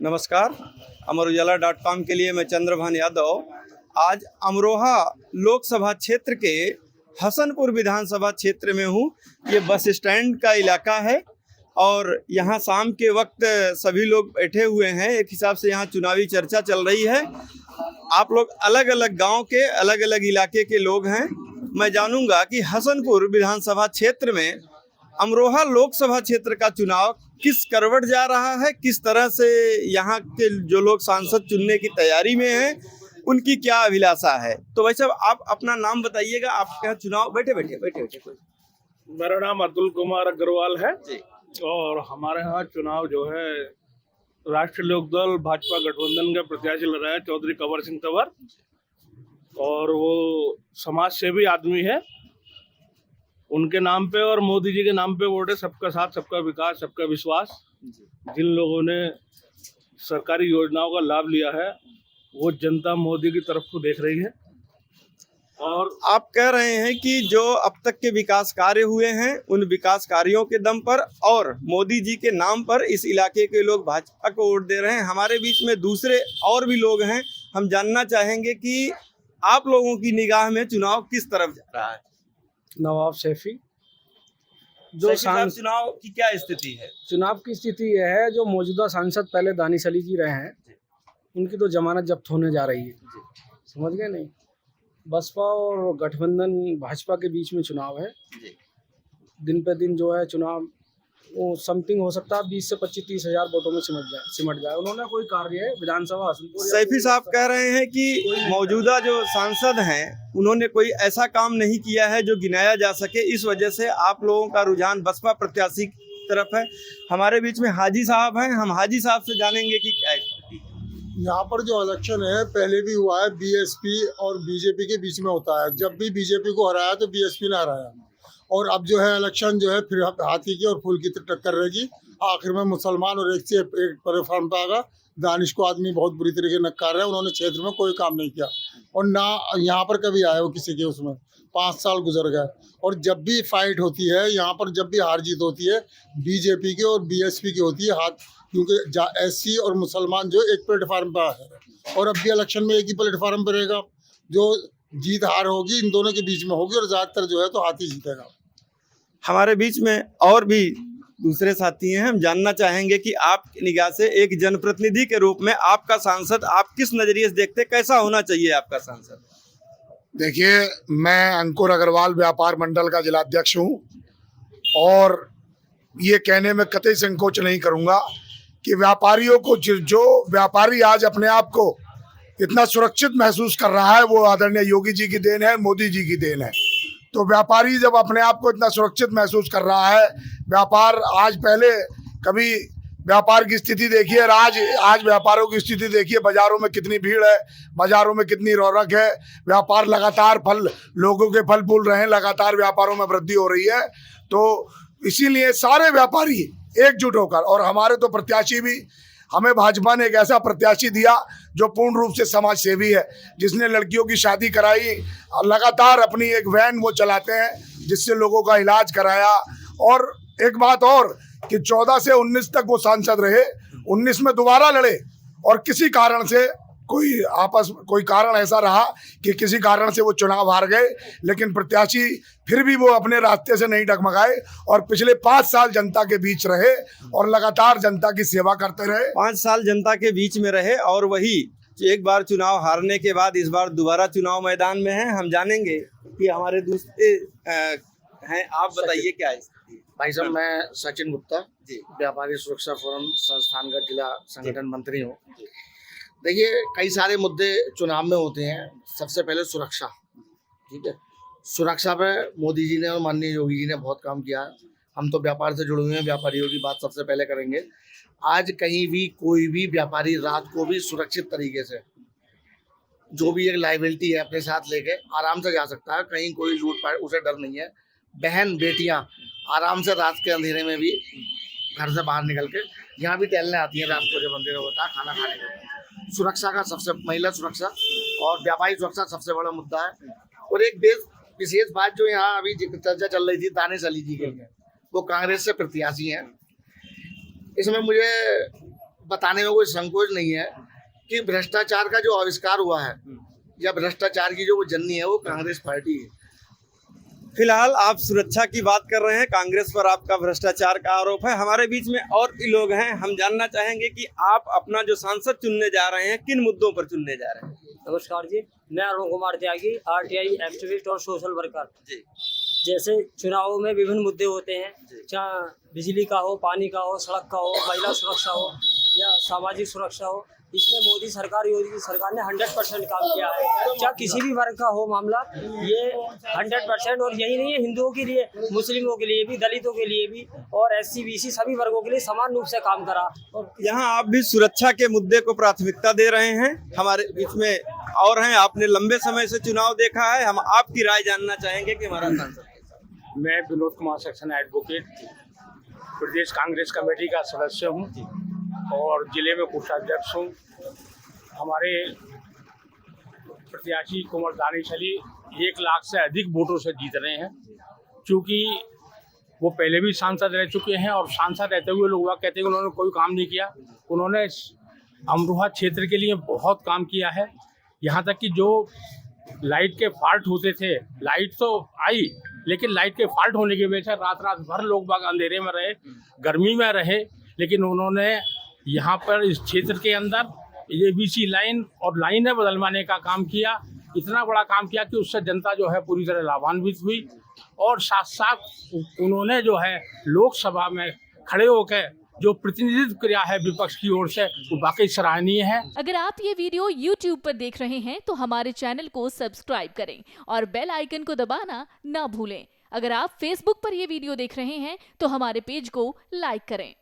नमस्कार। अमरउजाला.com के लिए मैं चंद्रभान यादव आज अमरोहा लोकसभा क्षेत्र के हसनपुर विधानसभा क्षेत्र में हूँ। ये बस स्टैंड का इलाका है और यहाँ शाम के वक्त सभी लोग बैठे हुए हैं। एक हिसाब से यहाँ चुनावी चर्चा चल रही है। आप लोग अलग अलग गांव के अलग अलग इलाके के लोग हैं। मैं जानूंगा कि हसनपुर विधानसभा क्षेत्र में अमरोहा लोकसभा क्षेत्र का चुनाव किस करवट जा रहा है, किस तरह से यहाँ के जो लोग सांसद चुनने की तैयारी में हैं, उनकी क्या अभिलाषा है। तो भाई साहब, आप अपना नाम बताइएगा। आपके यहाँ चुनाव बैठे। मेरा नाम अतुल कुमार अग्रवाल है और हमारे यहाँ चुनाव जो है राष्ट्रीय लोकदल भाजपा गठबंधन के प्रत्याशी लड़ रहे हैं चौधरी कंवर सिंह तंवर, और वो समाज सेवी आदमी है। उनके नाम पे और मोदी जी के नाम पे वोट है। सबका साथ, सबका विकास, सबका विश्वास। जिन लोगों ने सरकारी योजनाओं का लाभ लिया है वो जनता मोदी की तरफ को देख रही है। और आप कह रहे हैं कि जो अब तक के विकास कार्य हुए हैं उन विकास कार्यों के दम पर और मोदी जी के नाम पर इस इलाके के लोग भाजपा को वोट दे रहे हैं। हमारे बीच में दूसरे और भी लोग हैं। हम जानना चाहेंगे कि आप लोगों की निगाह में चुनाव किस तरफ जा रहा है। नवाब सैफी जो चुनाव की क्या स्थिति है? चुनाव की स्थिति यह है, जो मौजूदा सांसद पहले दानिश अली जी रहे हैं, उनकी तो जमानत जब्त होने जा रही है। समझ गए नहीं? बसपा और गठबंधन भाजपा के बीच में चुनाव है। दिन पे दिन जो है चुनाव वो समथिंग हो सकता है 20 से 25-30 हजार वोटों में सिमट जाए। उन्होंने कोई कार्य विधानसभा सैफी साहब कह रहे हैं कि मौजूदा जो सांसद हैं उन्होंने कोई ऐसा काम नहीं किया है जो गिनाया जा सके। इस वजह से आप लोगों का रुझान बसपा प्रत्याशी की तरफ है। हमारे बीच में हाजी साहब हैं। हम हाजी साहब से जानेंगे कि क्या यहाँ पर जो इलेक्शन है पहले भी हुआ है, बीएसपी और बीजेपी के बीच में होता है। जब भी बीजेपी को हराया तो बीएसपी ने हराया, और अब जो है इलेक्शन जो है फिर हाथी की और फूल की टक्कर रहेगी। आखिर में मुसलमान और एक से एक प्लेटफॉर्म पर आएगा। दानिश को आदमी बहुत बुरी तरीके से नकार रहे हैं। उन्होंने क्षेत्र में कोई काम नहीं किया और ना यहाँ पर कभी आए वो किसी के उसमें। 5 साल गुजर गए और जब भी फाइट होती है यहाँ पर, जब भी हार जीत होती है बीजेपी की और बीएसपी की होती है हाथ, क्योंकि एससी और मुसलमान जो एक प्लेटफार्म पर है। और अब भी इलेक्शन में एक ही प्लेटफार्म पर रहेगा। जो जीत हार होगी इन दोनों के बीच में होगी और ज़्यादातर जो है तो हाथी जीतेगा। हमारे बीच में और भी दूसरे साथी हैं। हम जानना चाहेंगे कि आपकी निगाह से एक जनप्रतिनिधि के रूप में आपका सांसद आप किस नजरिए से देखते, कैसा होना चाहिए आपका सांसद? देखिए, मैं अंकुर अग्रवाल व्यापार मंडल का जिलाध्यक्ष हूँ और ये कहने में कतई संकोच नहीं करूँगा कि व्यापारियों को, जो व्यापारी आज अपने आप को इतना सुरक्षित महसूस कर रहा है वो आदरणीय योगी जी की देन है, मोदी जी की देन है। तो व्यापारी जब अपने आप को इतना सुरक्षित महसूस कर रहा है, व्यापार आज, पहले कभी व्यापार की स्थिति देखिए और आज व्यापारों की स्थिति देखिए। बाजारों में कितनी भीड़ है, बाजारों में कितनी रौनक है। व्यापार लगातार लोगों के फल फूल रहे हैं, लगातार व्यापारों में वृद्धि हो रही है। तो इसीलिए सारे व्यापारी एकजुट होकर, और हमारे तो प्रत्याशी भी, हमें भाजपा ने एक ऐसा प्रत्याशी दिया जो पूर्ण रूप से समाज सेवी है, जिसने लड़कियों की शादी कराई, लगातार अपनी एक वैन वो चलाते हैं जिससे लोगों का इलाज कराया। और एक बात और कि 14 से 19 तक वो सांसद रहे, 19 में दोबारा लड़े और किसी कारण से कोई कारण ऐसा रहा कि किसी कारण से वो चुनाव हार गए, लेकिन प्रत्याशी फिर भी वो अपने रास्ते से नहीं डगमगाए और पिछले 5 साल जनता के बीच रहे और लगातार जनता की सेवा करते रहे। 5 साल जनता के बीच में रहे और वही एक बार चुनाव हारने के बाद इस बार दोबारा चुनाव मैदान में हैं। हम जानेंगे कि हमारे दूसरे हैं। आप बताइए क्या है? भाई साहब, मैं सचिन गुप्ता व्यापारी सुरक्षा फोरम संस्थान का जिला संगठन मंत्री हूँ। देखिए, कई सारे मुद्दे चुनाव में होते हैं। सबसे पहले सुरक्षा, ठीक है। सुरक्षा पे मोदी जी ने और माननीय योगी जी ने बहुत काम किया है। हम तो व्यापार से जुड़े हुए हैं, व्यापारियों की बात सबसे पहले करेंगे। आज कहीं भी कोई भी व्यापारी रात को भी सुरक्षित तरीके से, जो भी एक लाइबिलिटी है अपने साथ लेके आराम से जा सकता है। कहीं कोई लूटपाट, उसे डर नहीं है। बहन बेटियां आराम से रात के अंधेरे में भी घर से बाहर निकल के यहाँ भी टहलने आती हैं रात को, जब अंधेरा होता है खाना खाने के। सुरक्षा का महिला सुरक्षा और व्यापारी सुरक्षा सबसे बड़ा मुद्दा है। और एक विशेष बात जो यहाँ अभी चर्चा चल रही थी दानिश अली जी के लिए, वो कांग्रेस से प्रत्याशी हैं। इसमें मुझे बताने में कोई संकोच नहीं है कि भ्रष्टाचार का जो आविष्कार हुआ है या भ्रष्टाचार की जो वो जननी है वो कांग्रेस पार्टी है। फिलहाल आप सुरक्षा की बात कर रहे हैं, कांग्रेस पर आपका भ्रष्टाचार का आरोप है। हमारे बीच में और भी लोग हैं, हम जानना चाहेंगे कि आप अपना जो सांसद चुनने जा रहे हैं किन मुद्दों पर चुनने जा रहे हैं। नमस्कार जी, मैं अरुण कुमार त्यागी, आरटीआई एक्टिविस्ट और सोशल वर्कर जी। जैसे चुनावों में विभिन्न मुद्दे होते हैं, चाहे बिजली का हो, पानी का हो, सड़क का हो, महिला सुरक्षा हो या सामाजिक सुरक्षा हो, इसमें मोदी सरकार, योगी सरकार ने 100% काम किया है। चाहे किसी भी वर्ग का हो मामला, ये 100%, और यही नहीं है, हिंदुओं के लिए, मुस्लिमों के लिए भी, दलितों के लिए भी और SC BC सभी वर्गों के लिए समान रूप से काम करा। और यहाँ आप भी सुरक्षा के मुद्दे को प्राथमिकता दे रहे हैं। हमारे बीच में और हैं, आपने लंबे समय से चुनाव देखा है, हम आपकी राय जानना चाहेंगे कि हमारा सांसद। मैं विनोद कुमार सक्सेना एडवोकेट, प्रदेश कांग्रेस कमेटी का सदस्य हूँ और जिले में कोषाध्यक्ष हूँ। हमारे प्रत्याशी कुंवर दानिश अली 1 लाख से अधिक वोटों से जीत रहे हैं, क्योंकि वो पहले भी सांसद रह चुके हैं और सांसद रहते हुए लोग कहते हैं कि उन्होंने कोई काम नहीं किया। उन्होंने अमरोहा क्षेत्र के लिए बहुत काम किया है। यहाँ तक कि जो लाइट के फॉल्ट होते थे, लाइट तो आई लेकिन लाइट के फॉल्ट होने की वजह से रात भर लोग बाग अंधेरे में रहे, गर्मी में रहे, लेकिन उन्होंने यहाँ पर इस क्षेत्र के अंदर ABC लाइन और लाइनें बदलवाने का काम किया। इतना बड़ा काम किया कि उससे जनता जो है पूरी तरह लाभान्वित हुई और साथ साथ उन्होंने जो है लोकसभा में खड़े होकर जो प्रतिनिधित्व किया है विपक्ष की ओर से, वो वाकई सराहनीय है। अगर आप ये वीडियो YouTube पर देख रहे हैं तो हमारे चैनल को सब्सक्राइब करें और बेल आइकन को दबाना ना भूलें। अगर आप Facebook पर ये वीडियो देख रहे हैं तो हमारे पेज को लाइक करें।